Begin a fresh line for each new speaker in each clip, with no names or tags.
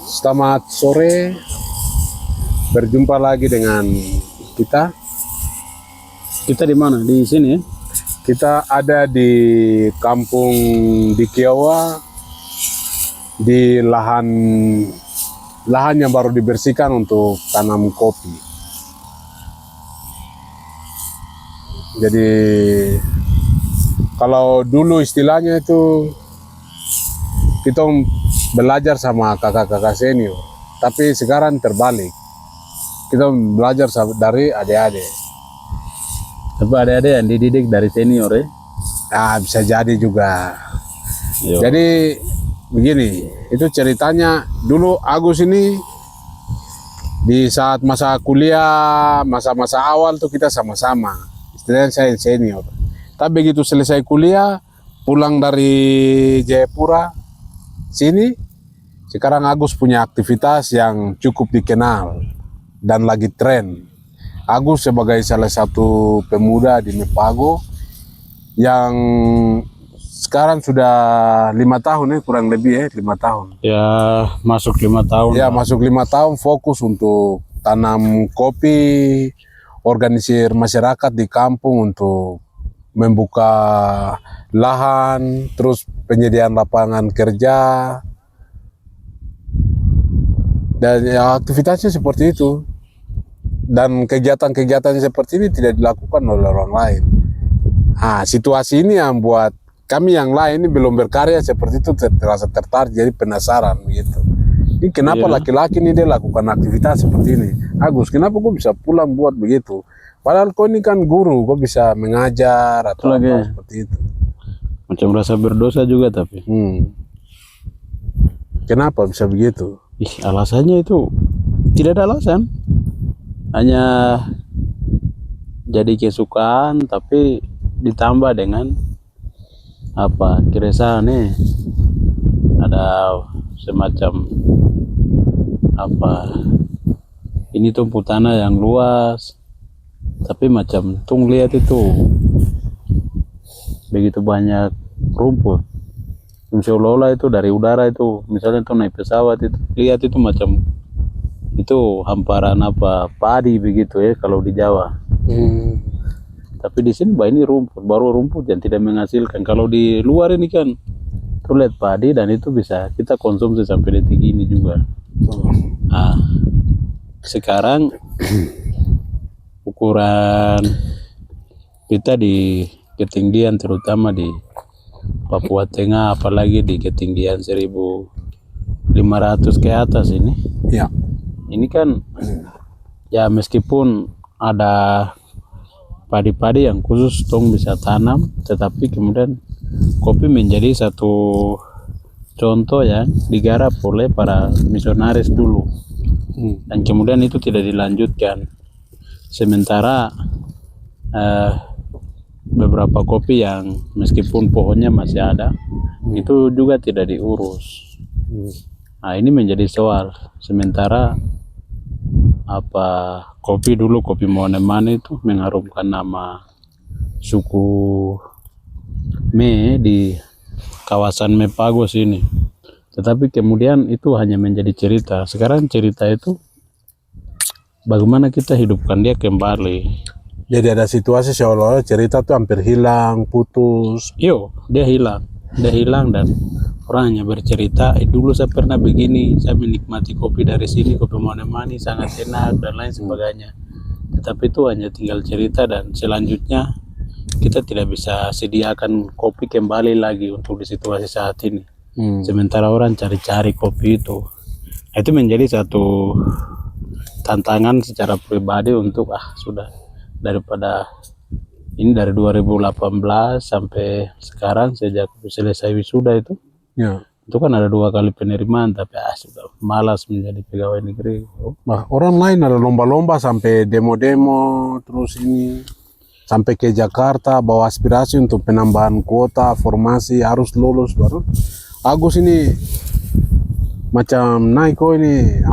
Selamat sore, berjumpa lagi dengan kita.
Kita di mana? Di sini ya?
Kita ada di kampung di Kiawa, di lahan yang baru dibersihkan untuk tanam kopi. Jadi kalau dulu istilahnya itu kita belajar sama kakak-kakak senior, tapi sekarang terbalik. Kita belajar dari adik-adik.
Tapi ada yang dididik dari senior ya?
Nah, bisa jadi juga.
Yo.
Jadi begini, itu ceritanya dulu Agus ini di saat masa kuliah, masa-masa awal tuh kita sama-sama. Istilahnya saya senior. Tapi begitu selesai kuliah, pulang dari Jayapura sini, sekarang Agus punya aktivitas yang cukup dikenal dan lagi tren. Agus sebagai salah satu pemuda di Mepago yang sekarang sudah 5 tahun kurang lebih 5 tahun.
Ya masuk 5 tahun.
Ya masuk 5 tahun fokus untuk tanam kopi, organisir masyarakat di kampung untuk membuka lahan, terus penyediaan lapangan kerja, dan ya, aktivitasnya seperti itu. Dan kegiatan-kegiatan seperti ini tidak dilakukan oleh orang lain. Nah, situasi ini yang buat kami yang lain ini belum berkarya seperti itu terasa tertarik, jadi penasaran gitu. Ini kenapa laki-laki ini dia lakukan aktivitas seperti ini? Agus, kenapa kok bisa pulang buat begitu? Padahal kau ini kan guru, kau bisa mengajar atau apa seperti itu.
Macam rasa berdosa juga tapi.
Kenapa bisa begitu?
Alasannya itu tidak ada alasan. Hanya jadi kesukaan tapi ditambah dengan keresahan nih. Ada semacam ini tumpu tanah yang luas. Tapi macam tung lihat itu begitu banyak rumput. Seolah-olah itu dari udara itu, misalnya tuh naik pesawat itu, lihat itu macam itu hamparan padi begitu ya kalau di Jawa. Tapi di sini ini rumput, baru rumput yang tidak menghasilkan. Kalau di luar ini kan tuh lihat padi dan itu bisa kita konsumsi sampai detik ini juga. Nah, sekarang ukuran kita di ketinggian terutama di Papua Tengah, apalagi di ketinggian 1.500 ke atas ini.
Ya.
Ini kan ya meskipun ada padi-padi yang khusus tong bisa tanam, tetapi kemudian kopi menjadi satu contoh yang digarap oleh para misionaris dulu. Dan kemudian itu tidak dilanjutkan. Sementara beberapa kopi yang meskipun pohonnya masih ada, itu juga tidak diurus. Nah, ini menjadi soal. Sementara kopi dulu, kopi Monemane itu mengharumkan nama suku Me di kawasan Mepago sini. Tetapi kemudian itu hanya menjadi cerita. Sekarang cerita itu bagaimana kita hidupkan dia kembali.
Jadi ada situasi seolah-olah cerita tuh hampir hilang, putus.
Dia hilang dan orang hanya bercerita, dulu saya pernah begini, saya menikmati kopi dari sini, kopi Monemane sangat enak dan lain sebagainya. Tetapi itu hanya tinggal cerita dan selanjutnya kita tidak bisa sediakan kopi kembali lagi untuk di situasi saat ini. Sementara orang cari-cari kopi itu. Nah, itu menjadi satu tantangan secara pribadi untuk sudah daripada ini dari 2018 sampai sekarang sejak selesai wisuda itu. Itu kan ada 2 kali penerimaan tapi sudah malas menjadi pegawai negeri.
Nah, orang lain ada lomba-lomba sampai demo-demo terus ini sampai ke Jakarta bawa aspirasi untuk penambahan kuota formasi harus lulus baru. Agus ini macam naik kok ini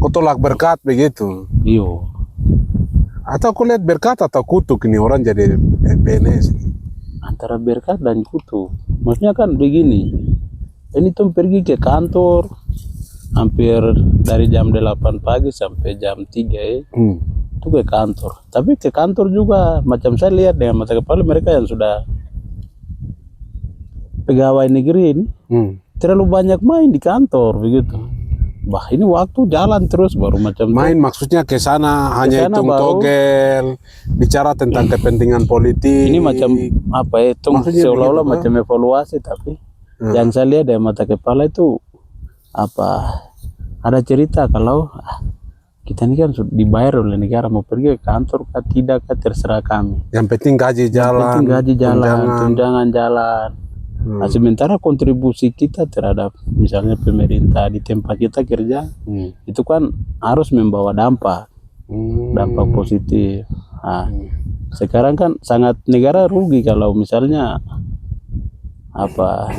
kok tolak berkat begitu. Atau kau lihat berkat atau kutuk ini orang jadi PNS?
Antara berkat dan kutuk. Maksudnya kan begini, ini tuh pergi ke kantor hampir dari jam 8 pagi sampai jam 3 ya. Itu ke kantor. Tapi ke kantor juga macam saya lihat dengan mata kepala mereka yang sudah pegawai negeri ini terlalu banyak main di kantor begitu. Bah, ini waktu jalan terus baru macam
main maksudnya ke sana hanya
sana
hitung
baru-
togel, bicara tentang kepentingan politik.
ini macam apa ya, itu
Maksudnya
seolah-olah
begitu,
macam evaluasi, tapi yang saya lihat dari mata kepala itu apa, ada cerita kalau kita ini kan dibayar oleh negara, mau pergi ke kantor kah tidak kah terserah kami.
Yang penting gaji
Yang
jalan,
penting gaji jalan,
tunjangan.
tunjangan jalan. Nah, sementara kontribusi kita terhadap misalnya pemerintah di tempat kita kerja itu kan harus membawa dampak positif. Nah, sekarang kan sangat negara rugi kalau misalnya apa,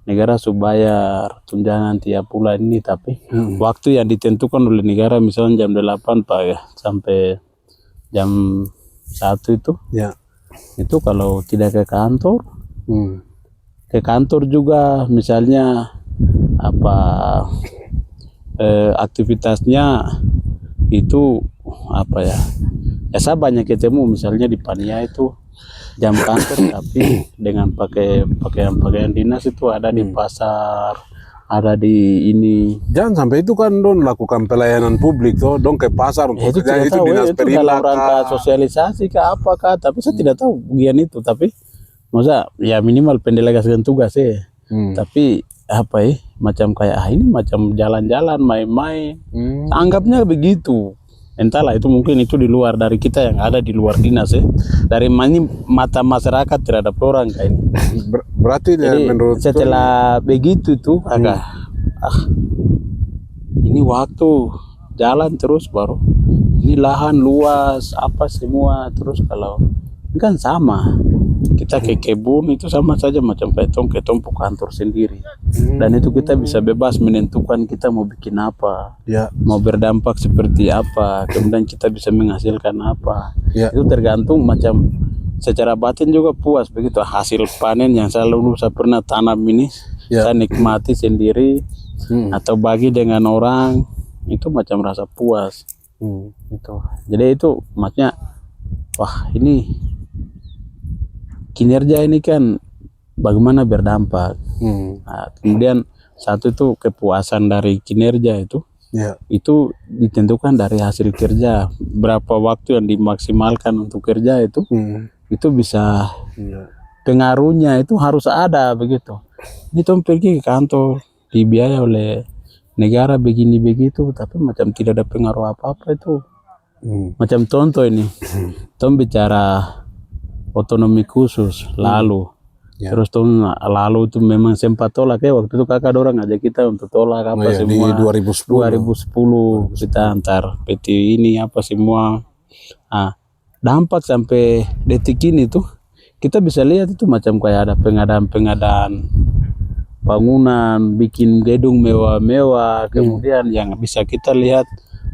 negara bayar tunjangan tiap bulan ini, tapi waktu yang ditentukan oleh negara misalnya jam 8 Pak ya sampai jam 1 itu,
Ya.
itu kalau tidak ke kantor, ke kantor juga misalnya apa aktivitasnya itu apa ya, saya banyak ketemu misalnya di Pania itu jam kantor tapi dengan pakaian dinas itu ada di pasar, ada di ini.
Jangan sampai itu kan don lakukan pelayanan publik tuh, don ke pasar untuk
Itu
kerja
tidak
itu
tahu
dinas
itu dalam
Perindak
rangka
kah?
sosialisasi ke apakah, tapi saya tidak tahu bagian itu, tapi masa ya minimal pendelegasian tugas ya. Tapi apa ya, macam kayak ini macam jalan-jalan main-main, anggapnya begitu. Entahlah, itu mungkin itu di luar dari kita yang ada di luar dinas ya, dari mata masyarakat terhadap orang kayak ini.
Berarti
Jadi
menurut
setelah begitu tuh agak ini waktu jalan terus baru ini lahan luas apa semua, terus kalau ini kan sama kita ke kebun itu sama saja macam ketong kantor sendiri, dan itu kita bisa bebas menentukan kita mau bikin apa,
ya,
mau berdampak seperti apa, kemudian kita bisa menghasilkan apa.
Ya.
Itu tergantung macam secara batin juga puas begitu, hasil panen yang saya pernah tanam ini saya nikmati sendiri atau bagi dengan orang, itu macam rasa puas itu. Jadi itu maksudnya wah ini kinerja ini kan bagaimana berdampak. Nah, kemudian satu itu kepuasan dari kinerja itu, itu ditentukan dari hasil kerja, berapa waktu yang dimaksimalkan untuk kerja itu bisa pengaruhnya itu harus ada begitu. Ini tuh pergi ke kantor dibiayai oleh negara begini begitu, tapi macam tidak ada pengaruh apa-apa itu. Macam contoh ini, tom bicara otonomi khusus lalu, terus tom lalu itu memang sempat tolak ya, waktu itu kakak orang ngajak kita untuk tolak apa semua
di 2010
kita antar PT ini apa semua. Nah, dampak sampai detik ini tuh kita bisa lihat itu macam kayak ada pengadaan bangunan, bikin gedung mewah-mewah, kemudian yang bisa kita lihat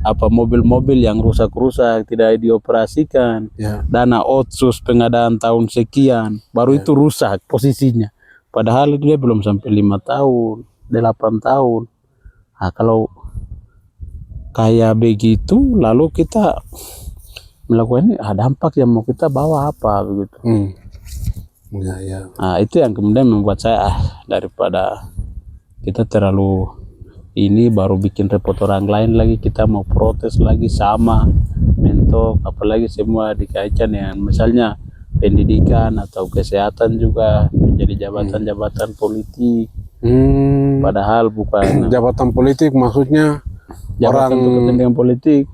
apa mobil-mobil yang rusak-rusak tidak dioperasikan, dana otsus pengadaan tahun sekian baru itu rusak posisinya, padahal itu dia belum sampai 5 tahun 8 tahun. Nah, kalau kayak begitu lalu kita melakukan ini, dampak yang mau kita bawa apa begitu. Nah, itu yang kemudian membuat saya daripada kita terlalu ini baru bikin repot orang lain lagi, kita mau protes lagi sama mentok, apalagi semua dikaitkan yang misalnya pendidikan atau kesehatan juga menjadi jabatan-jabatan politik, padahal bukan
jabatan politik, maksudnya
jabatan untuk kepentingan politik.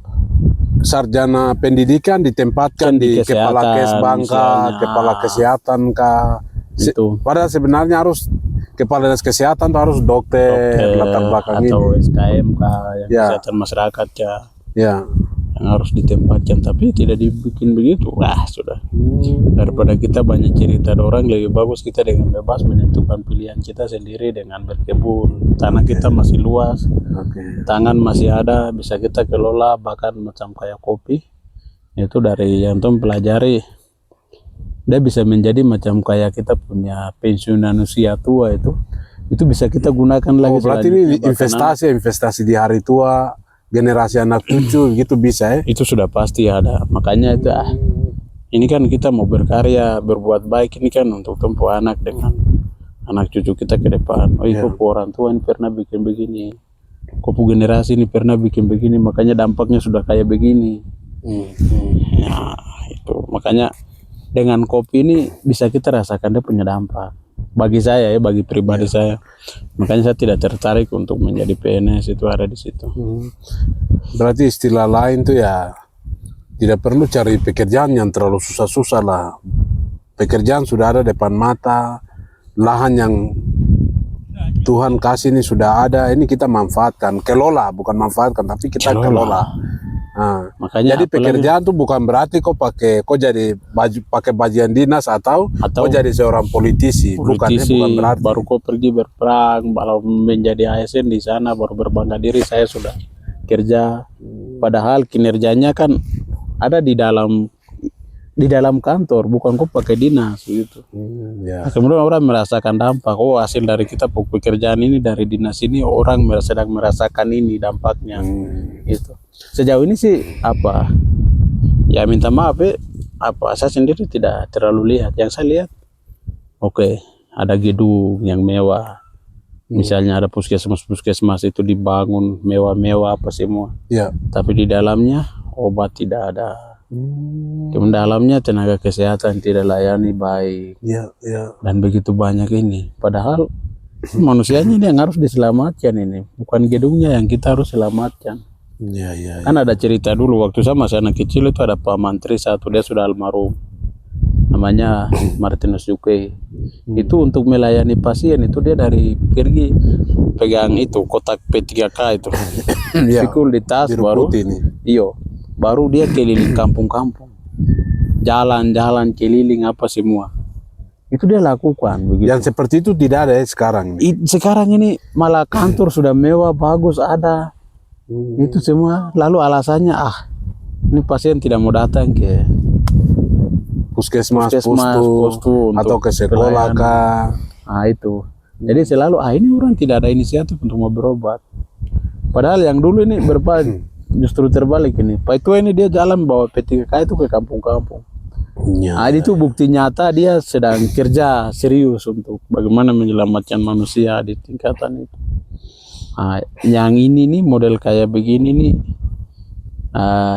Sarjana pendidikan ditempatkan di kepala kes bangka, kepala kesehatan kah.
Itu.
Padahal sebenarnya harus kepala dinas kesehatan tuh harus dokter latar belakang
atau
ini.
SKM kah, yang kesehatan masyarakat ya, yang harus ditempatkan, tapi tidak dibikin begitu. Wah sudah, daripada kita banyak cerita orang, lebih bagus kita dengan bebas menentukan pilihan kita sendiri dengan berkebun. Tanah kita masih luas, tangan masih ada, bisa kita kelola, bahkan macam kayak kopi itu dari yang tom pelajari, dia bisa menjadi macam kayak kita punya pensiunan usia tua itu itu bisa kita gunakan lagi.
Berarti ini investasi di hari tua, generasi anak cucu gitu bisa ya?
Itu sudah pasti ada. Makanya itu ini kan kita mau berkarya, berbuat baik ini kan untuk tempo anak dengan anak cucu kita ke depan. Kok orang tua ini pernah bikin begini, kok generasi ini pernah bikin begini, makanya dampaknya sudah kayak begini. Ya, itu makanya dengan kopi ini bisa kita rasakan dia punya dampak. Bagi saya ya, bagi pribadi saya, makanya saya tidak tertarik untuk menjadi PNS itu ada di situ.
Berarti istilah lain tuh ya, tidak perlu cari pekerjaan yang terlalu susah-susah lah. Pekerjaan sudah ada depan mata, lahan yang Tuhan kasih ini sudah ada, ini kita manfaatkan, kelola, bukan manfaatkan, tapi kita kelola. Nah, makanya jadi pekerjaan tuh bukan berarti kok jadi pakai bagian dinas atau kok jadi seorang politisi, bukan berarti.
Baru kok pergi berperang, kalau menjadi ASN di sana baru berbangga diri saya sudah kerja. Padahal kinerjanya kan ada di dalam kantor, bukan kok pakai dinas gitu. Kemudian orang merasakan dampak, hasil dari kita pekerjaan ini dari dinas ini orang sedang merasakan ini dampaknya. Itu sejauh ini sih ya minta maaf saya sendiri tidak terlalu lihat. Yang saya lihat ada gedung yang mewah, misalnya ada puskesmas itu dibangun mewah-mewah apa semua, tapi di dalamnya obat tidak ada. Kemudian dalamnya tenaga kesehatan tidak layani baik, dan begitu banyak ini. Padahal manusianya ini yang harus diselamatkan, ini bukan gedungnya yang kita harus selamatkan. Kan ada cerita dulu waktu saya masih anak kecil itu ada Pak Mantri satu, dia sudah almarhum, namanya Martinus Yuke. Itu untuk melayani pasien itu dia dari pergi pegang itu kotak P3K itu, pikul di tas baru dia keliling kampung-kampung, jalan-jalan keliling apa semua. Itu dia lakukan begitu.
Yang seperti itu tidak ada ya sekarang.
Sekarang ini malah kantor sudah mewah, bagus ada. Itu semua. Lalu alasannya ini pasien tidak mau datang ke
puskesmas postu atau ke sekolah kah.
Itu. Jadi selalu ini orang tidak ada inisiatif untuk mau berobat. Padahal yang dulu ini justru terbalik ini. Pak Tua ini dia jalan bawa P3K itu ke kampung-kampung. Itu bukti nyata dia sedang kerja serius untuk bagaimana menyelamatkan manusia di tingkatan itu. Yang ini nih model kayak begini nih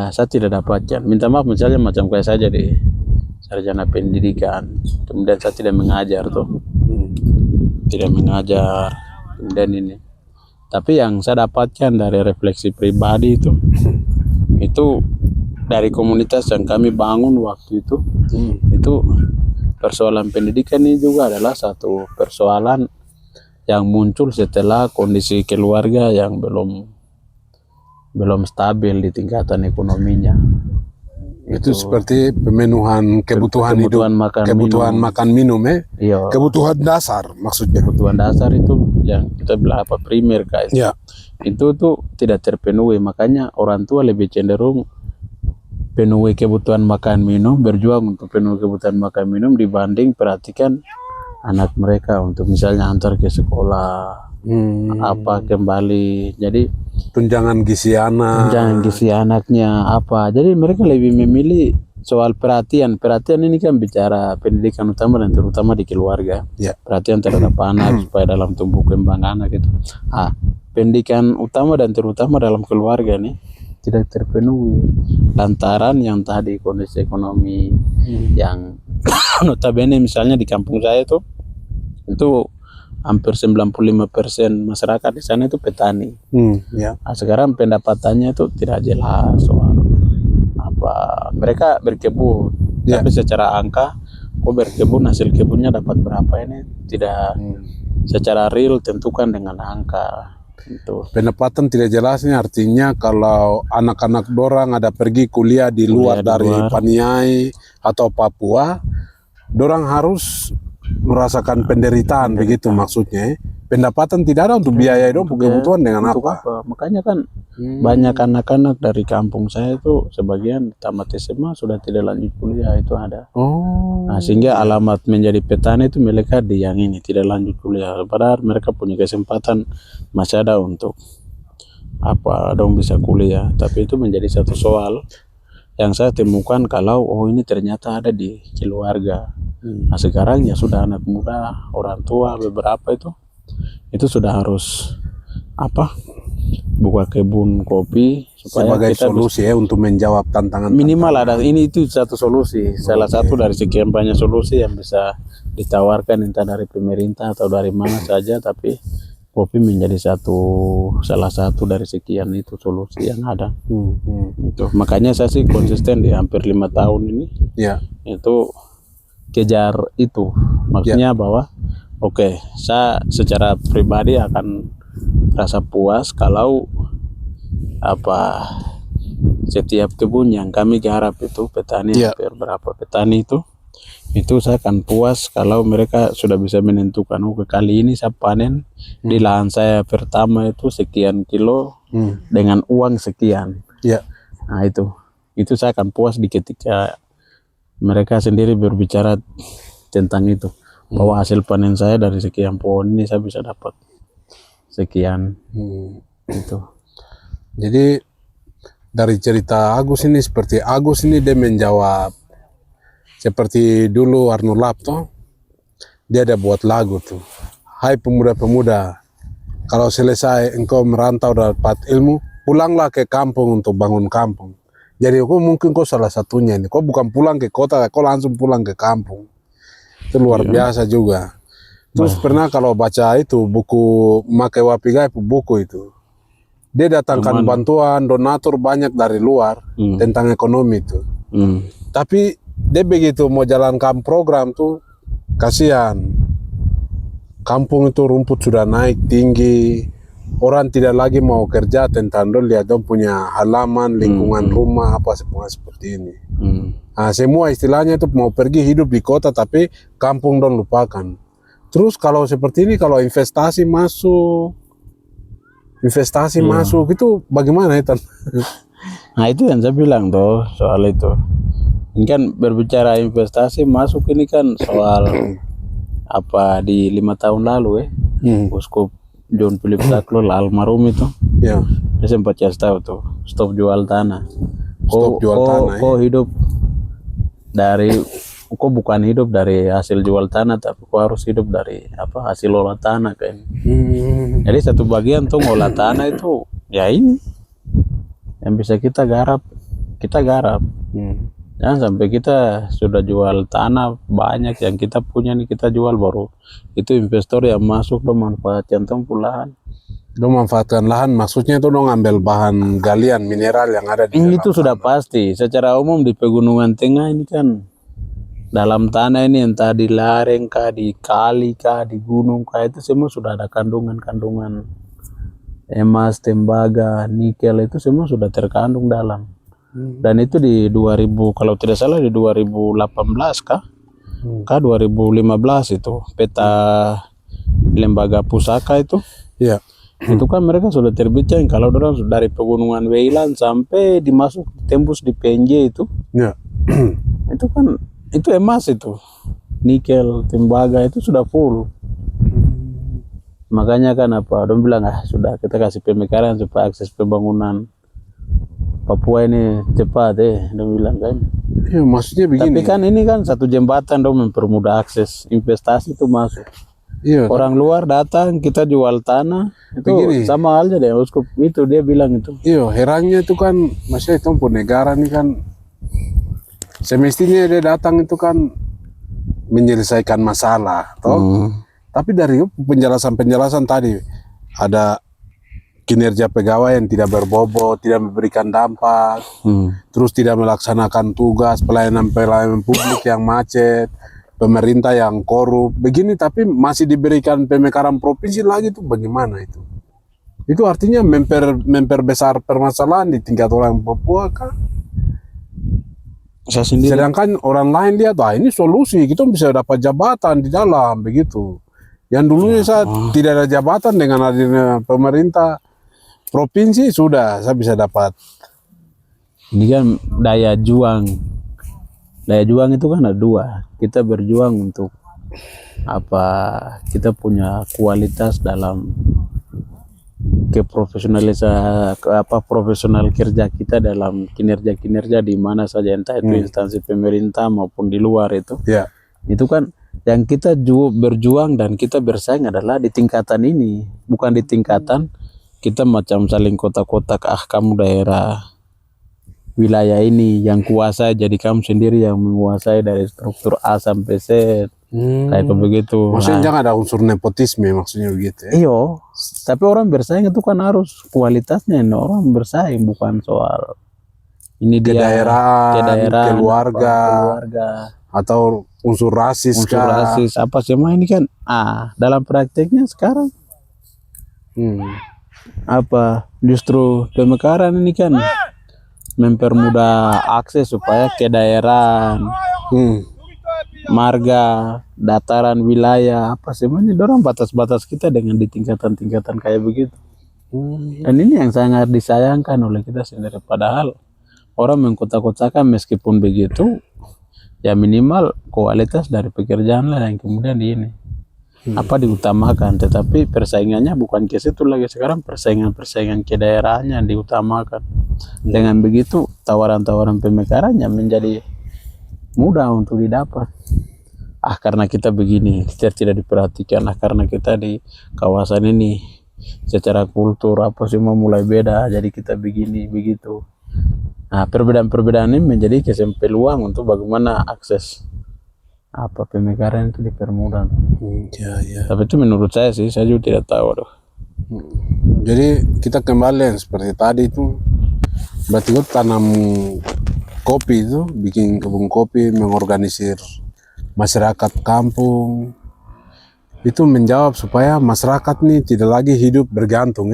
saya tidak dapatkan. Minta maaf misalnya macam kayak saya jadi sarjana pendidikan, kemudian saya tidak mengajar kemudian ini. Tapi yang saya dapatkan dari refleksi pribadi itu dari komunitas yang kami bangun waktu itu, itu persoalan pendidikan ini juga adalah satu persoalan yang muncul setelah kondisi keluarga yang belum stabil di tingkatan ekonominya.
Itu seperti pemenuhan kebutuhan hidup, makan minum kebutuhan dasar maksudnya.
Kebutuhan dasar itu yang kita bilang primer guys. Itu tuh tidak terpenuhi, makanya orang tua lebih cenderung penuhi kebutuhan makan minum, berjuang untuk penuhi kebutuhan makan minum dibanding perhatikan anak mereka untuk misalnya antar ke sekolah, kembali. Jadi
tunjangan gizi
anaknya jadi mereka lebih memilih soal perhatian ini kan bicara pendidikan utama dan terutama di keluarga, perhatian terhadap anak supaya dalam tumbuh kembang anak itu pendidikan utama dan terutama dalam keluarga nih tidak terpenuhi lantaran yang tadi kondisi ekonomi yang notabene misalnya di kampung saya itu hampir 95% masyarakat di sana itu petani. Sekarang pendapatannya itu tidak jelas soal mereka berkebun, tapi secara angka berkebun hasil kebunnya dapat berapa ini tidak secara real tentukan dengan angka.
Pendapatan tidak jelasnya artinya kalau anak-anak dorang ada pergi kuliah di luar dari Paniai atau Papua, dorang harus merasakan penderitaan begitu maksudnya. Pendapatan tidak ada untuk biaya dong kebutuhan dengan apa?
Makanya kan Banyak anak-anak dari kampung saya itu sebagian tamat SMA sudah tidak lanjut kuliah, itu ada.
Oh.
Nah, sehingga alamat menjadi petani itu mereka di yang ini tidak lanjut kuliah. Padahal mereka punya kesempatan masih ada untuk dong bisa kuliah. Tapi itu menjadi satu soal yang saya temukan kalau ini ternyata ada di keluarga. Nah, sekarang ya sudah anak muda, orang tua beberapa itu sudah harus buka kebun kopi supaya
Sebagai
kita
solusi ya untuk menjawab tantangan
minimal ada ini, itu satu solusi, salah satu dari sekian banyak solusi yang bisa ditawarkan entah dari pemerintah atau dari mana saja, tapi kopi menjadi salah satu dari sekian itu solusi yang ada. Itu makanya saya sih konsisten di hampir 5 tahun ini
ya.
itu kejar itu, maksudnya bahwa oke, saya secara pribadi akan rasa puas kalau setiap kebun yang kami garap itu petani hampir berapa petani itu saya akan puas kalau mereka sudah bisa menentukan kali ini saya panen di lahan saya pertama itu sekian kilo dengan uang sekian. Nah itu saya akan puas di ketika mereka sendiri berbicara tentang itu, bahwa hasil panen saya dari sekian pohon ini saya bisa dapat sekian. Itu.
Jadi dari cerita Agus ini, seperti Agus ini dia menjawab seperti dulu Arno Lap dia ada buat lagu tuh, hai pemuda-pemuda, kalau selesai engkau merantau dapat ilmu, pulanglah ke kampung untuk bangun kampung. Jadi mungkin kau salah satunya ini, kau bukan pulang ke kota, kau langsung pulang ke kampung. Itu luar biasa juga. Terus pernah kalau baca itu buku Make Wapigai, buku itu, dia datangkan bantuan donatur banyak dari luar tentang ekonomi itu. Tapi dia begitu mau jalankan program tuh, kasihan. Kampung itu rumput sudah naik tinggi, orang tidak lagi mau kerja tentang lihat dong punya halaman, lingkungan rumah semua seperti ini. Nah, semua istilahnya itu mau pergi hidup di kota tapi kampung dong lupakan. Terus kalau seperti ini, kalau investasi masuk itu bagaimana itu?
Nah itu yang saya bilang soal itu. Ini kan berbicara investasi masuk, ini kan soal di 5 tahun lalu Uskup John Philip Saklol almarhum itu, dia sempat kasih tahu tuh, stop jual tanah. Kau hidup dari bukan hidup dari hasil jual tanah, tapi kau harus hidup dari hasil olah tanah kan. Jadi satu bagian tuh olah tanah itu ya ini yang bisa kita garap. Jangan sampai kita sudah jual tanah banyak yang kita punya nih, kita jual baru itu investor yang masuk memanfaatkan lahan.
Memanfaatkan lahan maksudnya itu ngambil bahan galian mineral yang ada di
ini itu sudah pasti. Secara umum di Pegunungan Tengah ini kan dalam tanah ini entah di lereng kah, di kali kah, di gunung kah, itu semua sudah ada kandungan emas, tembaga, nikel, itu semua sudah terkandung dalam. Dan itu di 2000 kalau tidak salah di 2018 kah 2015 itu peta lembaga pusaka itu itu kan mereka sudah terbitkan kalau orang dari Pegunungan Weilan sampai dimasuk tembus di PNJ itu itu kan itu emas, itu nikel, tembaga, itu sudah full. Makanya kan dong bilang sudah kita kasih pemekaran supaya akses pembangunan Papua ini cepat dong bilang kan.
Maksudnya begini.
Tapi kan ini kan satu jembatan dong mempermudah akses investasi itu masuk. Orang luar datang, kita jual tanah itu begini. Sama halnya deh Uskup itu dia bilang itu.
Herannya itu kan maksudnya itu pun negara ini kan semestinya dia datang itu kan menyelesaikan masalah tapi dari penjelasan tadi ada kinerja pegawai yang tidak berbobot, tidak memberikan dampak, terus tidak melaksanakan tugas, pelayanan publik yang macet, pemerintah yang korup begini, tapi masih diberikan pemekaran provinsi lagi, itu bagaimana itu? Itu artinya memperbesar permasalahan di tingkat orang Papua kan? Sedangkan orang lain lihat ini solusi, kita bisa dapat jabatan di dalam begitu. Yang dulunya saya tidak ada jabatan, dengan adanya pemerintah provinsi sudah saya bisa dapat.
Ini kan daya juang itu kan ada dua. Kita berjuang untuk apa, kita punya kualitas dalam profesional kerja kita dalam kinerja di mana saja, entah itu instansi pemerintah maupun di luar itu.
Ya.
Itu kan yang kita berjuang dan kita bersaing adalah di tingkatan ini, bukan di tingkatan kita macam saling kotak-kotak, kamu daerah wilayah ini yang kuasai, jadi kamu sendiri yang menguasai dari struktur A sampai Z, kayak begitu.
Maksudnya jangan ada unsur nepotisme, maksudnya begitu ya?
Iyo, tapi orang bersaing itu kan harus kualitasnya, orang bersaing bukan soal ini dia
daerah, keluarga, atau unsur rasis
apa semua ini kan dalam prakteknya sekarang apa justru pemekaran ini kan mempermudah akses supaya ke daerah, marga, dataran, wilayah, apa semuanya dorang batas-batas kita dengan di tingkatan-tingkatan kayak begitu. Dan ini yang sangat disayangkan oleh kita sendiri. Padahal orang mengkotak-kotakan, meskipun begitu ya minimal kualitas dari pekerjaan lah yang kemudian di ini diutamakan, tetapi persaingannya bukan ke situ lagi. Sekarang persaingan ke daerahnya diutamakan. Dengan begitu tawaran-tawaran pemekarannya menjadi mudah untuk didapat. Karena kita begini, kita tidak diperhatikan. Karena kita di kawasan ini secara kultur apa semua mulai beda, jadi kita begini begitu. Perbedaan-perbedaan ini menjadi peluang untuk bagaimana akses pemekaran itu dipermudah. Tapi itu menurut saya sih, saya juga tidak tahu.
Jadi kita kembali seperti tadi itu, berarti itu tanam kopi itu, bikin kebun kopi, mengorganisir masyarakat kampung, itu menjawab supaya masyarakat nih tidak lagi hidup bergantung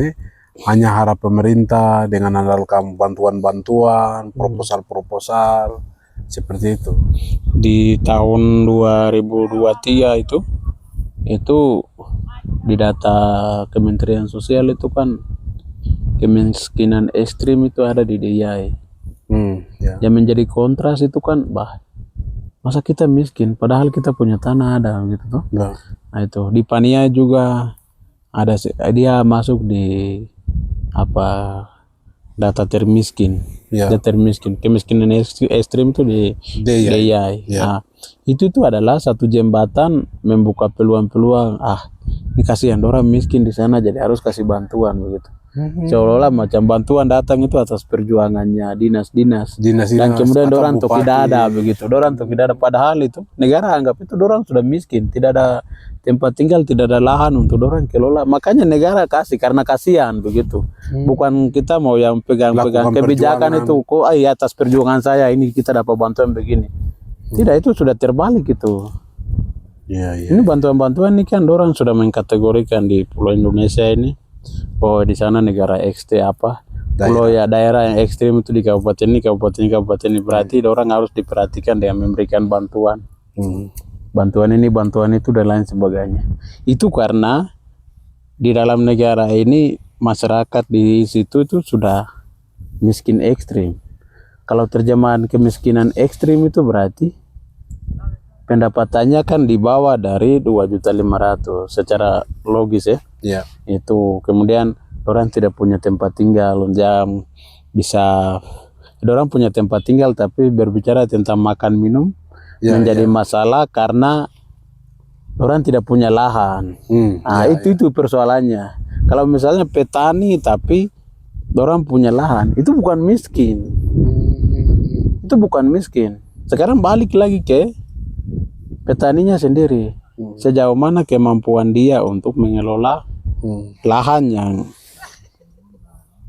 hanya harap pemerintah dengan andalkan bantuan-bantuan, proposal-proposal seperti itu.
Di tahun 2023 itu di data Kementerian Sosial itu kan kemiskinan ekstrim itu ada di DIY. Yang menjadi kontras itu kan, masa kita miskin padahal kita punya tanah ada gitu tuh. Nah itu di Pania juga ada, dia masuk di data termiskin. Data termiskin, kemiskinan ekstrim itu di DIY. Nah, itu adalah satu jembatan membuka peluang-peluang. Ini kasihan orang miskin di sana, jadi harus kasih bantuan begitu. Seolah-olah macam bantuan datang itu atas perjuangannya dinas-dinas, dan kemudian dorang tuh tidak ada begitu, dorang tuh tidak ada, padahal itu negara anggap itu dorang sudah miskin, tidak ada tempat tinggal, tidak ada lahan untuk dorang kelola, makanya negara kasih karena kasihan begitu. Bukan kita mau yang pegang-pegang kebijakan itu kok atas perjuangan saya ini kita dapat bantuan begini. Tidak, itu sudah terbalik gitu. Ini bantuan-bantuan ini kan dorang sudah mengkategorikan di Pulau Indonesia ini, di sana negara XT pulau daerah yang ekstrim itu di kabupaten ini, berarti orang harus diperhatikan dengan memberikan bantuan. Bantuan ini, bantuan itu dan lain sebagainya. Itu karena di dalam negara ini masyarakat di situ itu sudah miskin ekstrim. Kalau terjemahan kemiskinan ekstrim itu berarti pendapatannya kan di bawah dari 2.500.000 secara logis ya. Itu kemudian orang tidak punya tempat tinggal, orang punya tempat tinggal tapi berbicara tentang makan minum menjadi masalah karena orang tidak punya lahan. Itu persoalannya. Kalau misalnya petani tapi orang punya lahan, itu bukan miskin. Itu bukan miskin. Sekarang balik lagi ke petaninya sendiri, sejauh mana kemampuan dia untuk mengelola lahan yang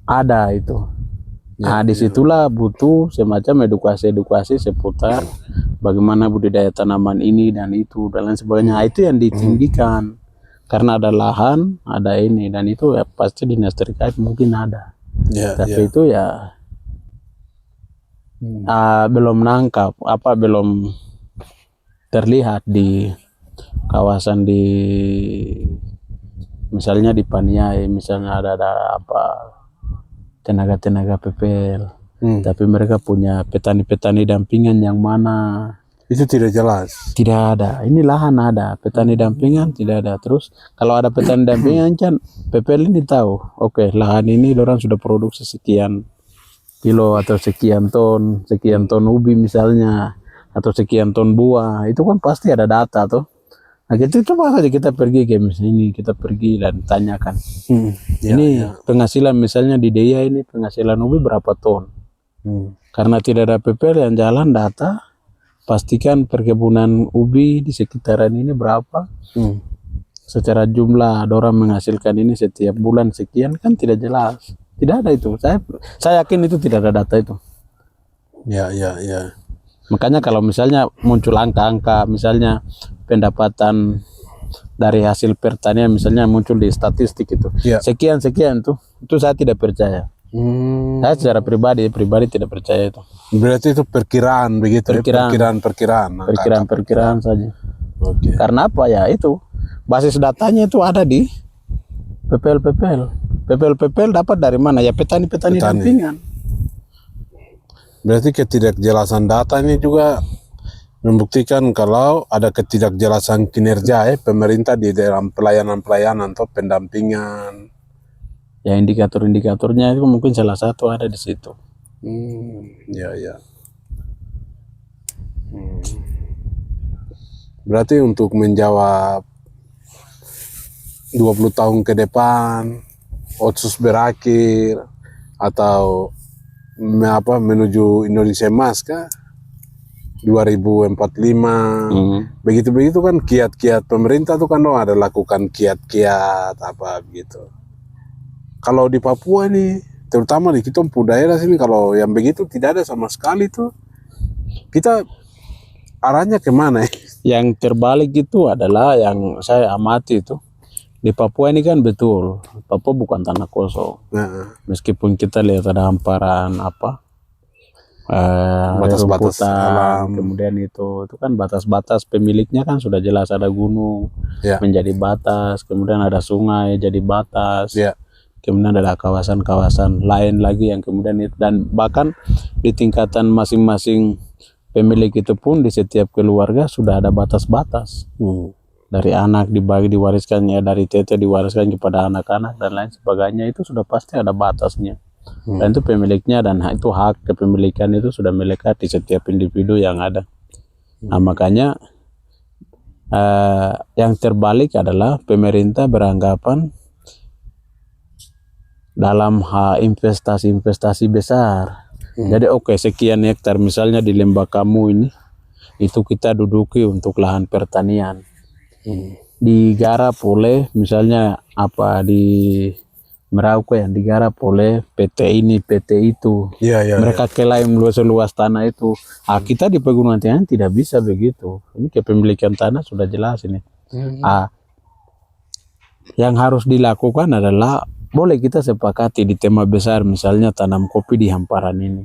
ada itu. Disitulah butuh semacam edukasi seputar bagaimana budidaya tanaman ini dan itu dan lain sebagainya. Itu yang ditinggikan karena ada lahan, ada ini, dan itu ya pasti dinas terkait mungkin ada. Tapi itu ya belum nangkap, belum terlihat di kawasan misalnya di Paniai, misalnya ada tenaga-tenaga PPL. Tapi mereka punya petani-petani dampingan yang mana
Itu tidak jelas.
tidak ada. Ini lahan ada, petani dampingan tidak ada. Terus kalau ada petani dampingan kan PPL ini tahu, oke, lahan ini orang sudah produksi sekian kilo atau sekian ton ubi misalnya, atau sekian ton buah, itu kan pasti ada data tuh. Nah gitu coba saja kita pergi ke misalnya ini, kita pergi dan tanyakan, ini penghasilan misalnya di Deya ini penghasilan ubi berapa ton? Karena tidak ada PPL yang jalan data, pastikan perkebunan ubi di sekitaran ini berapa, secara jumlah orang menghasilkan ini setiap bulan sekian, kan tidak jelas, tidak ada itu. Saya yakin itu tidak ada data itu.
Ya.
Makanya kalau misalnya muncul angka-angka, misalnya pendapatan dari hasil pertanian misalnya muncul di statistik itu, sekian tuh, itu saya tidak percaya. Saya secara pribadi tidak percaya itu.
Berarti itu perkiraan begitu,
Perkiraan saja. Karena apa ya, itu basis datanya itu ada di PPL dapat dari mana ya, petani dampingan.
Berarti ketidakjelasan data ini juga membuktikan kalau ada ketidakjelasan kinerja pemerintah di dalam pelayanan atau pendampingan.
Ya indikator-indikatornya itu mungkin salah satu ada di situ.
Ya. Berarti untuk menjawab 20 tahun ke depan, otsus berakhir atau menuju Indonesia Emas kah? 2045. Begitu kan kiat-kiat pemerintah tuh kan ada lakukan kiat-kiat apa begitu. Kalau di Papua nih, terutama di kita daerah sini, kalau yang begitu tidak ada sama sekali tuh. Kita arahnya kemana?
Yang terbalik itu adalah yang saya amati itu. Di Papua ini kan betul, Papua bukan tanah kosong. Meskipun kita lihat ada hamparan
batas-batas alam.
Kemudian itu kan batas-batas pemiliknya kan sudah jelas, ada gunung menjadi batas, kemudian ada sungai jadi batas. Kemudian ada kawasan-kawasan lain lagi yang kemudian itu, dan bahkan di tingkatan masing-masing pemilik itu pun di setiap keluarga sudah ada batas-batas. Dari anak diwariskan ya, dari tete diwariskan kepada anak-anak dan lain sebagainya, itu sudah pasti ada batasnya. Dan itu pemiliknya, dan itu hak kepemilikan itu sudah melekat di setiap individu yang ada. Nah makanya yang terbalik adalah pemerintah beranggapan dalam hal investasi besar. Jadi sekian hektar misalnya di lembah kamu ini, itu kita duduki untuk lahan pertanian. Digarap oleh misalnya di Merauke yang digarap oleh PT ini, PT itu. Mereka klaim luas tanah itu. Kita di Pegunungan Tengah tidak bisa begitu. Ini kepemilikan tanah sudah jelas ini. Yang harus dilakukan adalah, boleh kita sepakati di tema besar misalnya tanam kopi di hamparan ini.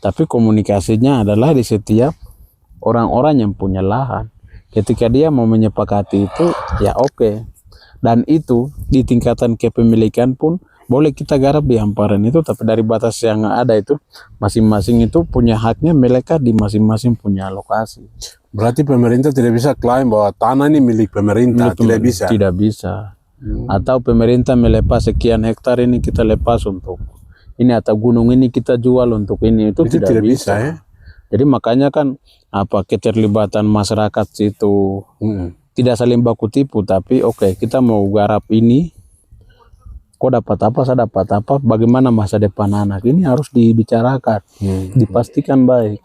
Tapi komunikasinya adalah di setiap orang-orang yang punya lahan. Ketika dia mau menyepakati itu, ya dan itu di tingkatan kepemilikan pun boleh kita garap di hamparan itu, tapi dari batas yang ada itu masing-masing itu punya haknya melekat di masing-masing punya lokasi.
Berarti pemerintah tidak bisa klaim bahwa tanah ini milik pemerintah,
tidak bisa. Atau pemerintah melepas sekian hektar ini kita lepas untuk ini, atau gunung ini kita jual untuk ini, itu tidak bisa. Jadi makanya kan keterlibatan masyarakat situ tidak saling baku tipu, tapi kita mau garap ini, kok dapat apa, saya dapat apa, bagaimana masa depan anak ini harus dibicarakan, dipastikan baik.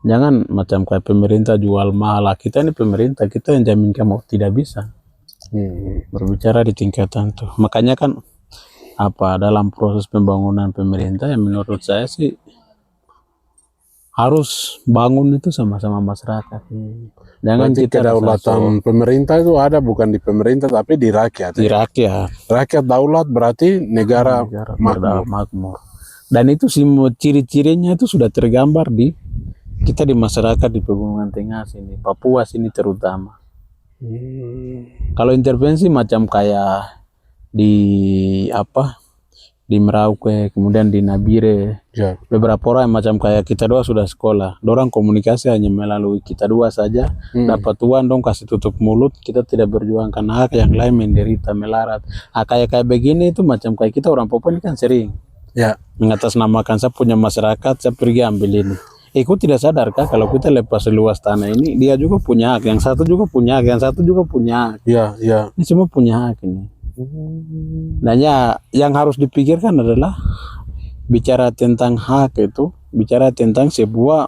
Jangan macam kayak pemerintah jual mahal. Kita ini pemerintah, kita yang jamin kamu, tidak bisa berbicara di tingkatan itu. Makanya kan dalam proses pembangunan pemerintah yang menurut saya sih harus bangun itu sama-sama masyarakat. Jangan
berarti
kita
kedaulatan pemerintah itu ada bukan di pemerintah tapi di rakyat.
Di rakyat.
Rakyat daulat berarti negara
makmur. Dan itu semua ciri-cirinya itu sudah tergambar di kita di masyarakat di Pegunungan Tengah sini, Papua sini terutama. Kalau intervensi macam kayak di di Merauke, kemudian di Nabire.
Ya.
Beberapa orang yang macam kayak kita dua sudah sekolah, dorang komunikasi hanya melalui kita dua saja. Dapat uang dong kasih tutup mulut, kita tidak berjuangkan hak yang lain menderita melarat. Kayak begini itu macam kayak kita orang Papua ini kan sering
Ya.
mengatasnamakan saya punya masyarakat, saya pergi ambil ini. Ikut tidak sadar kah kalau kita lepas luas tanah ini, dia juga punya hak, yang satu juga punya hak, yang satu juga punya hak.
Ya, ya.
Ini semua punya hak ini. Dan ya, yang harus dipikirkan adalah bicara tentang hak itu, bicara tentang sebuah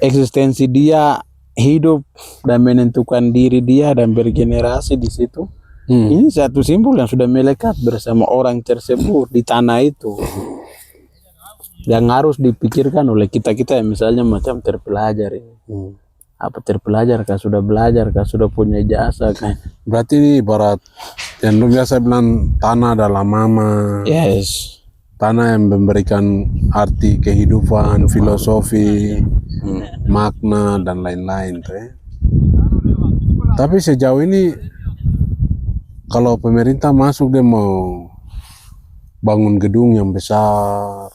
eksistensi dia hidup dan menentukan diri dia dan bergenerasi di situ. Ini satu simbol yang sudah melekat bersama orang tersebut di tanah itu, yang harus dipikirkan oleh kita-kita yang misalnya macam terpelajar ini. Apa terpelajar kah, sudah belajar kah, sudah punya ijazah kah?
Berarti ini ibarat yang lu biasa bilang tanah adalah mama.
Yes.
Tanah yang memberikan arti kehidupan, filosofi, makna dan lain-lain tuh ya. Tapi sejauh ini kalau pemerintah masuk dia mau bangun gedung yang besar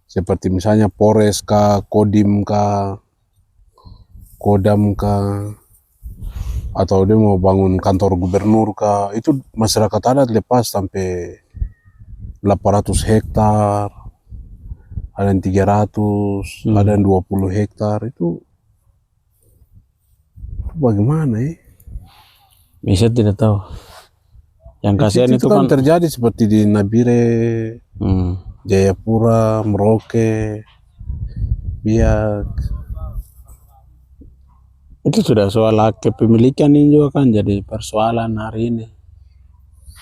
seperti misalnya Polres kah, Kodim kah, Kodam kah, atau dia mau bangun kantor gubernur kah, itu masyarakat adat lepas sampai 800 hektar, ada yang 300, ada yang 20 hektar, itu bagaimana ya?
Bisa tidak tahu. Yang kasihan itu kan
terjadi seperti di Nabire, Jayapura, Merauke, Biak.
itu sudah soal hak kepemilikan ini juga kan jadi persoalan hari ini.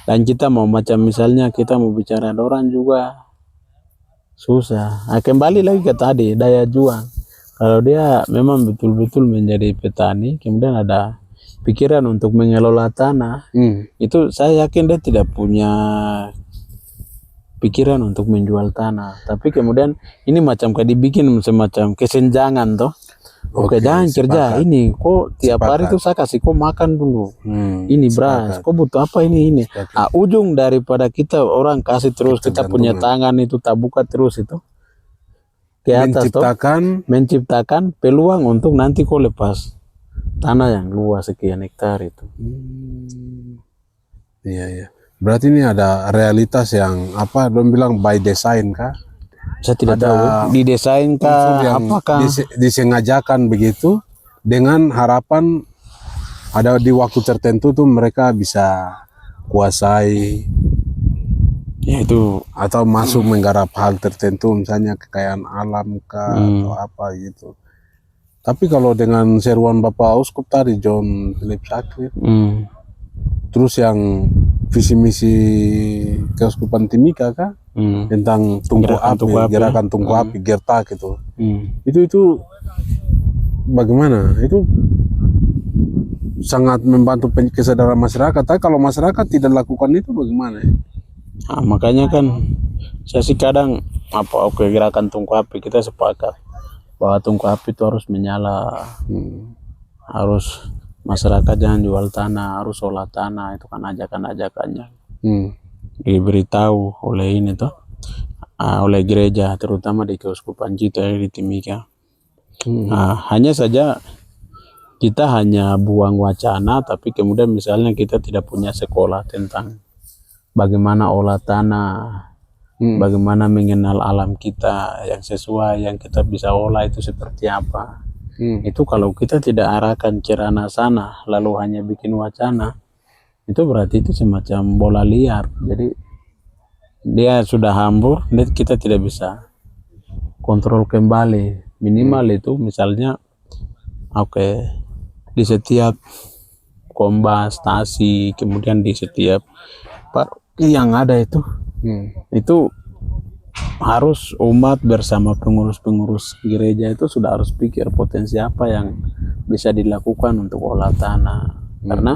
Dan kita mau macam misalnya kita mau bicara orang juga susah. Kembali lagi ke tadi daya juang. Kalau dia memang betul-betul menjadi petani, kemudian ada pikiran untuk mengelola tanah, itu saya yakin dia tidak punya pikiran untuk menjual tanah. Tapi kemudian ini macam kayak dibikin semacam kesenjangan toh. Oke, jangan kerja ini, kok tiap hari tuh saya kasih kok makan dulu. Ini beras, kok butuh apa ini. Ujung daripada kita orang kasih terus, kita punya tangan itu tak buka terus itu ke atas menciptakan peluang untuk nanti kok lepas tanah yang luas sekian hektar itu.
Iya. Berarti ini ada realitas yang apa dong bilang by design kah?
Saya tidak tahu didesain kah, apakah
disengajakan begitu dengan harapan ada di waktu tertentu tuh mereka bisa kuasai
ya itu,
atau masuk menggarap hal tertentu, misalnya kekayaan alam kah atau apa gitu. Tapi kalau dengan seruan Bapak Uskup tadi John Philip Sakrit, terus yang visi misi Keuskupan Timika kah, tentang tungku api, gerakan tungku api, Gertak gitu. Itu bagaimana? Itu sangat membantu kesadaran masyarakat. Tapi kalau masyarakat tidak lakukan itu bagaimana?
Makanya kan saya sih kadang gerakan tungku api kita sepakat bahwa tungku api itu harus menyala, harus masyarakat jangan jual tanah, harus olah tanah, itu kan ajakan-ajakannya. Diberitahu oleh ini toh, oleh gereja, terutama di Keuskupan Cito di Timika. Hanya saja kita hanya buang wacana, tapi kemudian misalnya kita tidak punya sekolah tentang bagaimana olah tanah, bagaimana mengenal alam kita yang sesuai, yang kita bisa olah itu seperti apa. Itu kalau kita tidak arahkan ke ranah sana, lalu hanya bikin wacana, itu berarti itu semacam bola liar. Jadi dia sudah hambur, kita tidak bisa kontrol kembali. Minimal itu misalnya di setiap komba, stasi, kemudian di setiap paroki yang ada itu harus umat bersama pengurus-pengurus gereja itu sudah harus pikir potensi apa yang bisa dilakukan untuk olah tanah. Karena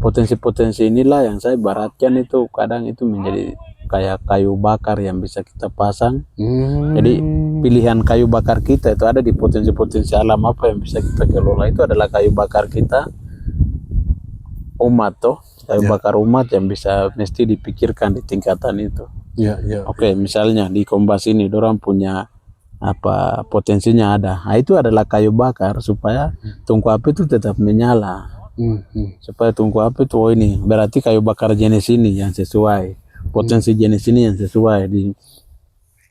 potensi-potensi inilah yang saya ibaratkan itu kadang itu menjadi kayak kayu bakar yang bisa kita pasang. Jadi pilihan kayu bakar kita itu ada di potensi-potensi alam apa yang bisa kita kelola, itu adalah kayu bakar kita umat toh, kayu bakar umat yang bisa mesti dipikirkan di tingkatan itu.
Ya, ya.
Oke, misalnya di Kombas ini dorang punya apa potensinya ada. Nah, itu adalah kayu bakar supaya tungku api itu tetap menyala. Supaya tungku api itu ini berarti kayu bakar jenis ini yang sesuai, potensi jenis ini yang sesuai di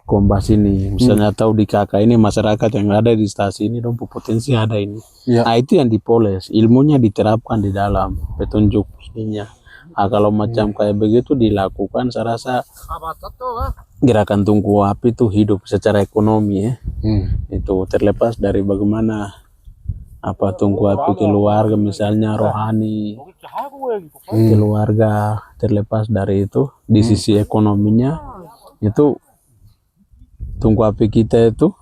Kombas ini. Misalnya atau di KK ini masyarakat yang ada di stasi ini dong potensi ada ini.
Ya.
Nah, itu yang dipoles, ilmunya diterapkan di dalam petunjuk ininya. Nah, kalau macam kayak begitu dilakukan, saya rasa gerakan tungku api itu hidup secara ekonomi ya. Itu terlepas dari bagaimana apa tungku api keluarga, misalnya rohani keluarga, terlepas dari itu di sisi ekonominya itu tungku api kita itu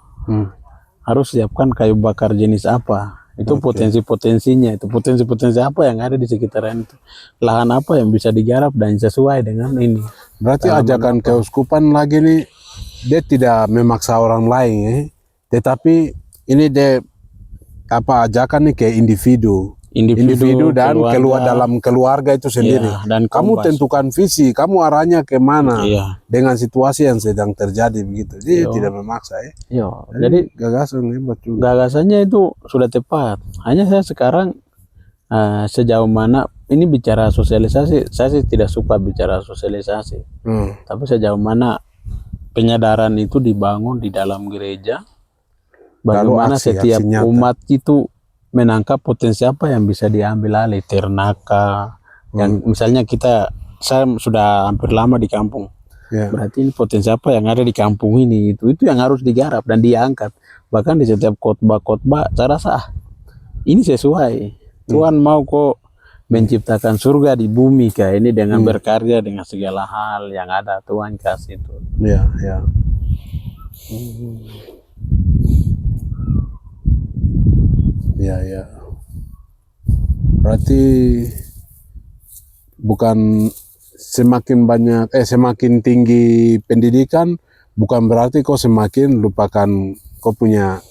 harus siapkan kayu bakar jenis apa. Itu potensi-potensinya, itu potensi-potensi apa yang ada di sekitaran itu, lahan apa yang bisa digarap dan sesuai dengan ini.
Berarti ajakan keuskupan lagi nih, dia tidak memaksa orang lain ya, tetapi ini dia apa ajakan nih ke individu dan keluar dalam keluarga itu sendiri.
Dan
kamu tentukan visi, kamu arahnya kemana dengan situasi yang sedang terjadi begitu. Jadi tidak memaksa ya.
Jadi
gagasan hebat juga.
Gagasannya itu sudah tepat. Hanya saya sekarang sejauh mana ini bicara sosialisasi, saya sih tidak suka bicara sosialisasi. Tapi sejauh mana penyadaran itu dibangun di dalam gereja, bagaimana setiap umat itu menangkap potensi apa yang bisa diambil alih, ternaka yang misalnya saya sudah hampir lama di kampung, berarti ini potensi apa yang ada di kampung ini, itu yang harus digarap dan diangkat. Bahkan di setiap khotbah saya rasa ini sesuai. Tuhan mau kok menciptakan surga di bumi kayak ini dengan berkarya dengan segala hal yang ada, Tuhan kasih itu.
Ya. Berarti bukan semakin tinggi pendidikan bukan berarti kau semakin lupakan kau punya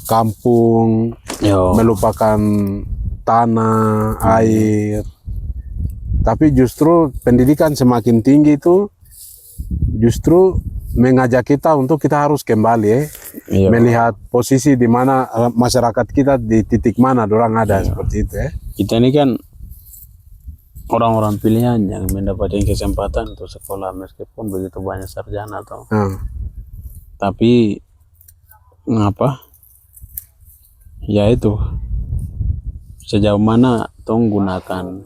kampung, melupakan tanah, air. Tapi justru pendidikan semakin tinggi itu justru mengajak kita untuk kita harus kembali melihat posisi di mana masyarakat kita di titik mana dorang ada seperti itu ya.
Kita ini kan orang-orang pilihan yang mendapatkan kesempatan untuk sekolah meskipun begitu banyak sarjana atau tapi ngapa ya itu sejauh mana tong gunakan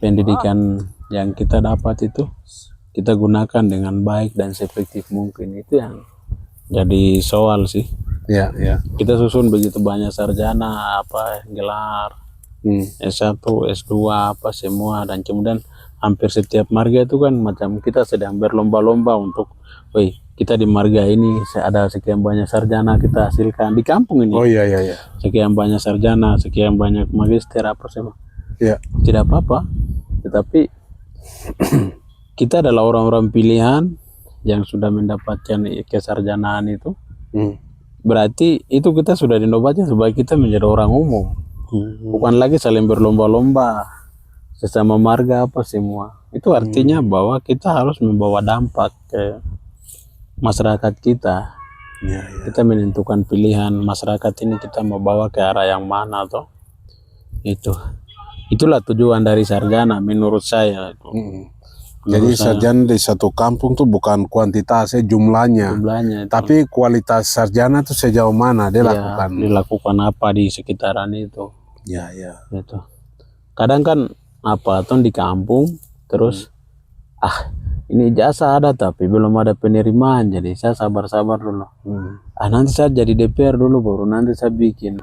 pendidikan yang kita dapat itu kita gunakan dengan baik dan seefektif mungkin, itu yang jadi soal sih. Kita susun begitu banyak sarjana gelar S1, S2 apa semua, dan kemudian hampir setiap marga itu kan macam kita sedang berlomba-lomba untuk kita di marga ini ada sekian banyak sarjana kita hasilkan di kampung ini. Sekian banyak sarjana, sekian banyak magister apa semua. Tidak apa-apa, tetapi kita adalah orang-orang pilihan yang sudah mendapatkan kesarjanaan itu. Berarti itu kita sudah dinobatkan sebagai kita menjadi orang umum. Bukan lagi saling berlomba-lomba sesama marga apa semua. Itu artinya bahwa kita harus membawa dampak ke masyarakat kita. Kita menentukan pilihan masyarakat ini kita mau bawa ke arah yang mana toh. Itulah tujuan dari sarjana menurut saya.
Jadi sarjana di satu kampung tuh bukan kuantitasnya jumlahnya, tapi kualitas sarjana tuh sejauh mana dia
dilakukan apa di sekitaran itu. Gitu. Kadang kan tuh di kampung terus ini jasa ada tapi belum ada penerimaan, jadi saya sabar-sabar dulu. Nanti saya jadi DPR dulu baru nanti saya bikin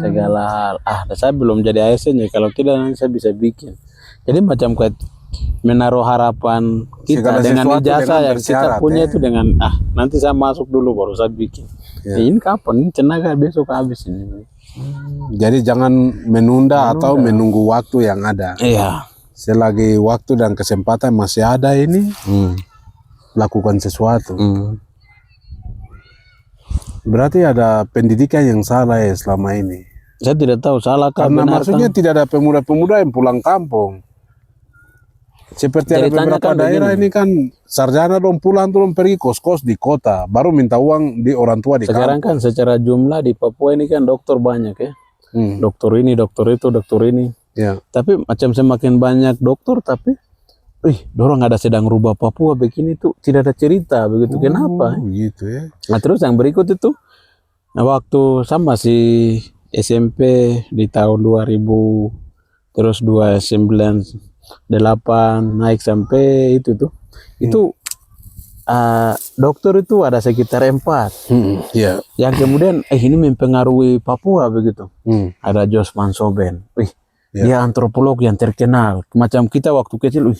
segala hal. Saya belum jadi ASN ya, kalau tidak nanti saya bisa bikin. Jadi macam kayak menaruh harapan kita segala dengan ijazah yang kita punya itu dengan nanti saya masuk dulu baru saya bikin. Ini kapan? Ini tenaga besok habis ini.
Jadi jangan menunda atau menunggu waktu yang ada. Selagi waktu dan kesempatan masih ada ini, lakukan sesuatu. Berarti ada pendidikan yang salah ya selama ini.
Saya tidak tahu salah kah
Karena
benar
maksudnya
kah.
tidak ada pemuda-pemuda yang pulang kampung. Seperti ada
Ceritanya
beberapa
kan
daerah
begini.
ini kan sarjana dong pulang tuh dong pergi kos-kos di kota, baru minta uang di orang tua di
Sekarang
kampung.
kan secara jumlah di Papua ini kan dokter banyak ya. Dokter ini, dokter itu, dokter ini.
Ya.
Tapi macam semakin banyak dokter, tapi dorang ada sedang rubah Papua begini tuh tidak ada cerita begitu. Kenapa?
Gitu ya.
Nah terus yang berikut itu, nah waktu saya masih SMP di tahun 2000, terus 2008 naik sampai itu tuh, itu dokter itu ada sekitar 4
Ya.
yang kemudian ini mempengaruhi Papua begitu. Ada Josman Soben, dia antropolog yang terkenal. Macam kita waktu kecil,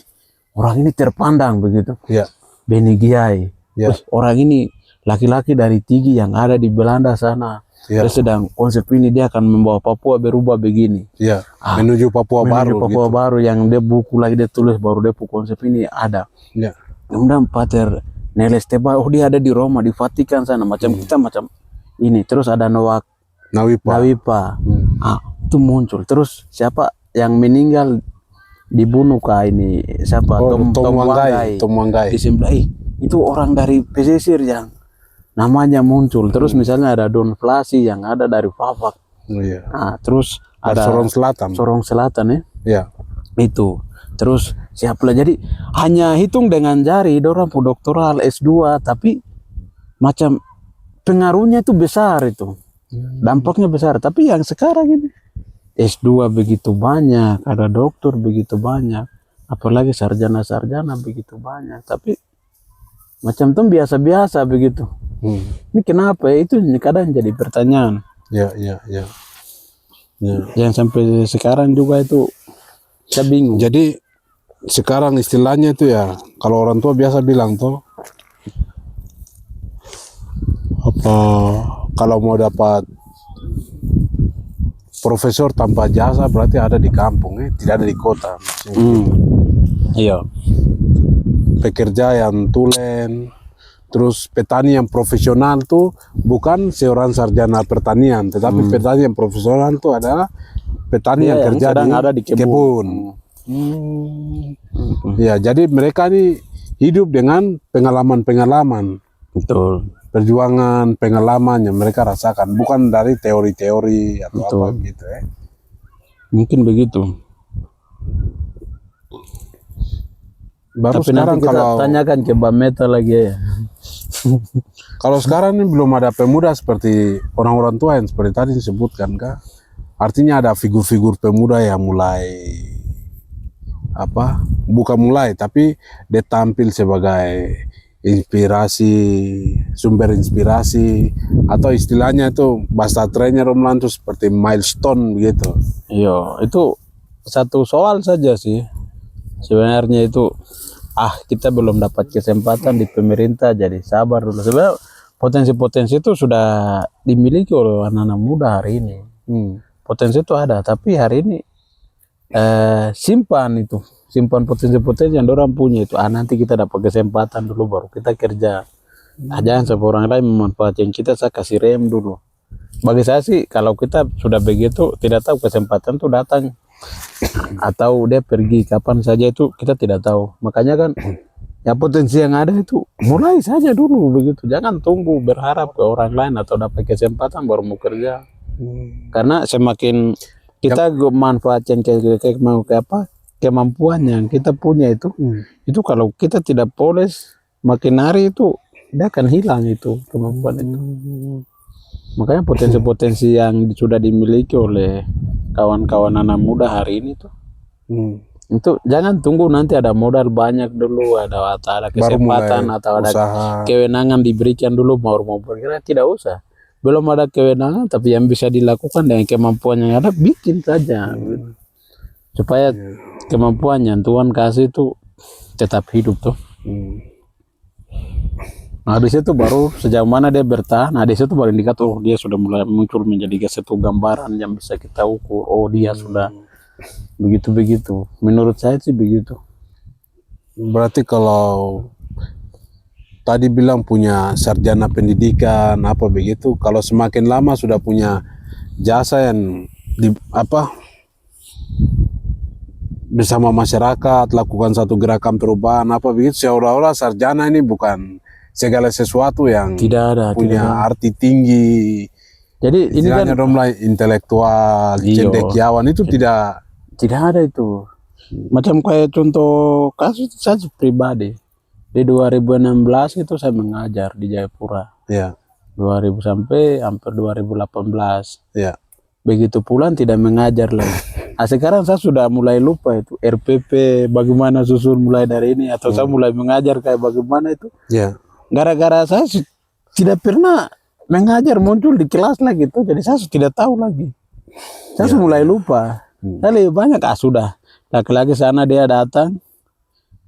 orang ini terpandang begitu.
Ya.
Beni Giai,
Ya.
orang ini laki-laki dari Tigi yang ada di Belanda sana.
Ya.
Dia sedang konsep ini, dia akan membawa Papua berubah begini.
Ya. Menuju Papua
Menuju
baru
Papua
gitu.
baru yang dia buku lagi dia tulis baru dia konsep ini ada.
Ya.
Kemudian Pater Neles Teba, dia ada di Roma, di Vatikan sana, macam kita macam ini. Terus ada Noak
Nawipa.
Nawipa, itu muncul. Terus siapa yang meninggal dibunuh kah ini? Siapa?
Tom Wanggai.
Di sebelah, itu orang dari pesisir yang namanya muncul. Terus misalnya ada Don Flasi yang ada dari Fafak.
Iya.
Nah, terus
Dari
ada
Sorong Selatan.
ya.
Ya.
Itu. Terus siapa lah, jadi hanya hitung dengan jari dorang doktoral S2, tapi macam pengaruhnya itu besar itu. Dampaknya besar, tapi yang sekarang ini S2 begitu banyak, ada dokter begitu banyak, apalagi sarjana-sarjana begitu banyak, tapi macam tuh biasa-biasa begitu. Ini kenapa ya? Itu kadang jadi pertanyaan.
Ya.
Yang sampai sekarang juga itu saya bingung.
Jadi sekarang istilahnya itu ya, kalau orang tua biasa bilang tuh apa, kalau mau dapat profesor tanpa jasa berarti ada di kampung, tidak ada di kota.
Iya.
Pekerja yang tulen, terus petani yang profesional tuh bukan seorang sarjana pertanian, tetapi petani yang profesional tuh adalah petani yang kerja
ada di kebun.
Ya, jadi mereka nih hidup dengan pengalaman-pengalaman.
Betul.
Perjuangan, pengalaman yang mereka rasakan, bukan dari teori-teori atau
Betul.
apa gitu ya.
Mungkin begitu.
Baru
Tapi
sekarang
nanti kita
kalau
tanyakan ke Mbak Meta lagi ya.
kalau sekarang ini belum ada pemuda seperti orang-orang tua yang seperti tadi disebutkan kah? Artinya ada figur-figur pemuda yang mulai bukan mulai, tapi dia tampil sebagai inspirasi, sumber inspirasi, atau istilahnya itu bahasa trennya Romlan itu seperti milestone begitu.
Iya, itu satu soal saja sih. Sebenarnya itu kita belum dapat kesempatan di pemerintah, jadi sabar dulu. Sebenarnya potensi-potensi itu sudah dimiliki oleh anak-anak muda hari ini. Potensi itu ada, tapi hari ini simpan potensi-potensi yang orang punya itu. Nanti kita dapat kesempatan dulu baru kita kerja. Jangan sampai orang lain memanfaatkan kita, saya kasih rem dulu. Bagi saya sih kalau kita sudah begitu, tidak tahu kesempatan itu datang atau dia pergi kapan saja, itu kita tidak tahu. Makanya kan ya potensi yang ada itu mulai saja dulu begitu. Jangan tunggu berharap ke orang lain atau dapat kesempatan baru mau kerja. Karena semakin kita manfaatkan kemampuan yang kita punya itu kalau kita tidak poles, makin hari itu dia akan hilang itu kemampuan itu. Makanya potensi-potensi yang sudah dimiliki oleh kawan-kawan anak muda hari ini tuh itu jangan tunggu nanti ada modal banyak dulu, ada kesempatan atau ada kewenangan diberikan dulu baru mau bergerak. Tidak usah, belum ada kewenangan tapi yang bisa dilakukan dengan kemampuan yang ada, bikin saja supaya kemampuan yang Tuhan kasih itu tetap hidup tuh. Nah di situ baru sejauh mana dia bertahan. Nah di situ baru indikator dia sudah mulai muncul menjadi satu gambaran yang bisa kita ukur. Oh dia sudah begitu-begitu. Menurut saya sih begitu.
Berarti kalau tadi bilang punya sarjana pendidikan apa begitu, kalau semakin lama sudah punya jasa yang bersama masyarakat lakukan satu gerakan perubahan apa begitu, seolah-olah sarjana ini bukan segala sesuatu yang
Tidak ada.
punya arti tinggi.
Jadi ini kan
Istilahnya dong lah intelektual, cendekiawan itu tidak
ada itu. Macam kayak contoh kasus saya pribadi. Di 2016 itu saya mengajar di Jayapura.
ya
2000 sampai hampir 2018.
ya
Begitu pulang tidak mengajar lagi. Nah, sekarang saya sudah mulai lupa itu RPP bagaimana susun mulai dari ini, atau saya mulai mengajar kayak bagaimana itu.
ya
Gara-gara saya tidak pernah mengajar muncul di kelas lagi itu, jadi saya tidak tahu lagi. Saya sudah mulai lupa. Saya lebih banyak sudah laki-laki sana dia datang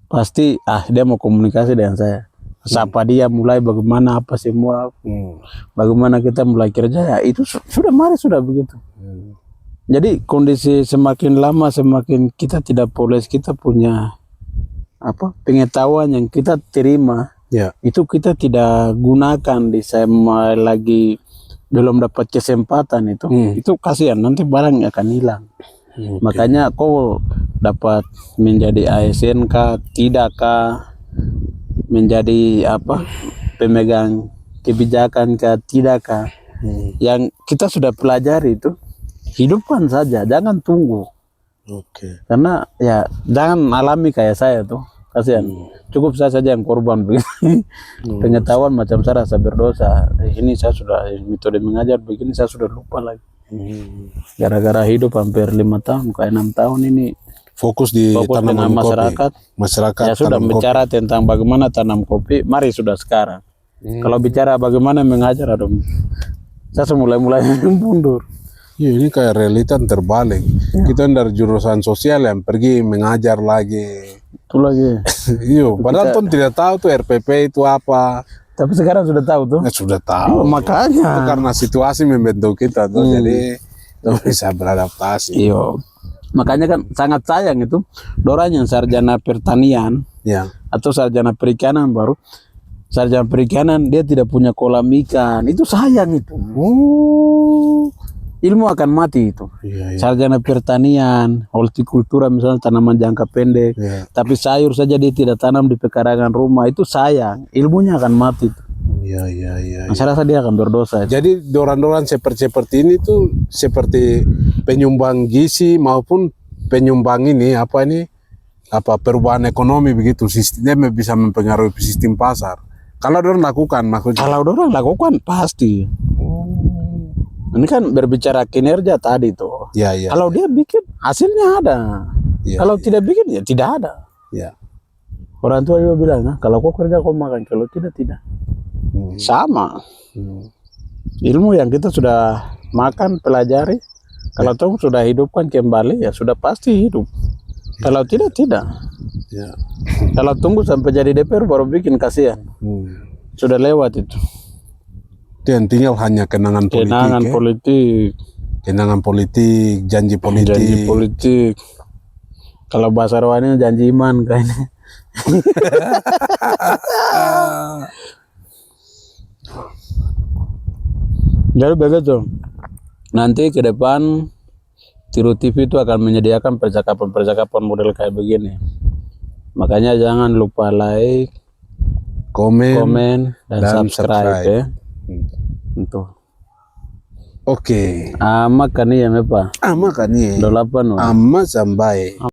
pasti dia mau komunikasi dengan saya. Sapa dia mulai bagaimana apa semua, bagaimana kita mulai kerja ya itu sudah mari sudah begitu. Jadi kondisi semakin lama semakin kita tidak polis, kita punya pengetahuan yang kita terima
ya
itu kita tidak gunakan di saya lagi belum dapat kesempatan itu kasihan, nanti barang akan hilang. Makanya kau dapat menjadi ASN kah, tidak kah, menjadi pemegang kebijakan kah, tidak kah, yang kita sudah pelajari itu hidupkan saja, jangan tunggu. Karena ya jangan alami kayak saya tuh, kasihan. Cukup saya saja yang korban begini. Pengetahuan macam saya rasa berdosa. Ini saya sudah metode mengajar begini saya sudah lupa lagi. Gara-gara hidup hampir 5 tahun ke 6 tahun ini
fokus tanaman
dengan masyarakat ya sudah bicara tentang bagaimana tanam kopi, mari sudah sekarang. Kalau bicara bagaimana mengajar, saya mulai mundur.
Ya, ini kayak realita terbalik. Kita dari jurusan sosial yang pergi mengajar lagi.
Itu lagi.
Iya, padahal tuh tidak tahu tuh RPP itu apa.
Tapi sekarang sudah tahu tuh.
Sudah tahu.
Makanya.
Itu karena situasi membentuk kita tuh, jadi kita bisa beradaptasi.
Iya. Makanya kan sangat sayang itu orang yang sarjana pertanian atau sarjana perikanan baru. Sarjana perikanan dia tidak punya kolam ikan. Itu sayang itu. Ilmu akan mati itu. Sarjana pertanian, hortikultura misalnya tanaman jangka pendek, tapi sayur saja dia tidak tanam di pekarangan rumah, itu sayang. Ilmunya akan mati. Saya rasa dia akan berdosa.
Jadi doran-doran seperti ini tuh seperti penyumbang gizi maupun penyumbang perubahan ekonomi begitu. Sistemnya bisa mempengaruhi sistem pasar. Kalau dorang lakukan maksudnya.
Kalau dorang lakukan pasti. Ini kan berbicara kinerja tadi tuh. Kalau dia bikin hasilnya ada. Kalau tidak bikin ya tidak ada. Orang tua juga bilang, kalau kau kerja kau makan, kalau tidak. Sama. Ilmu yang kita sudah makan, pelajari, kalau toh sudah hidupkan kembali ya sudah pasti hidup. Kalau tidak. Kalau tunggu sampai jadi DPR baru bikin, kasihan. Sudah lewat itu.
Yang tinggal hanya kenangan politik. Kenangan politik, janji politik. Kalau bahasa rohani janji iman kayaknya. Jadi begitu. Nanti ke depan Tiru TV itu akan menyediakan percakapan model kayak begini. Makanya jangan lupa like, komen dan subscribe ya. Untuk. Oke.
Ama kan ya mepa.
Ama kan ya.
Dolapan.
Ama sampai.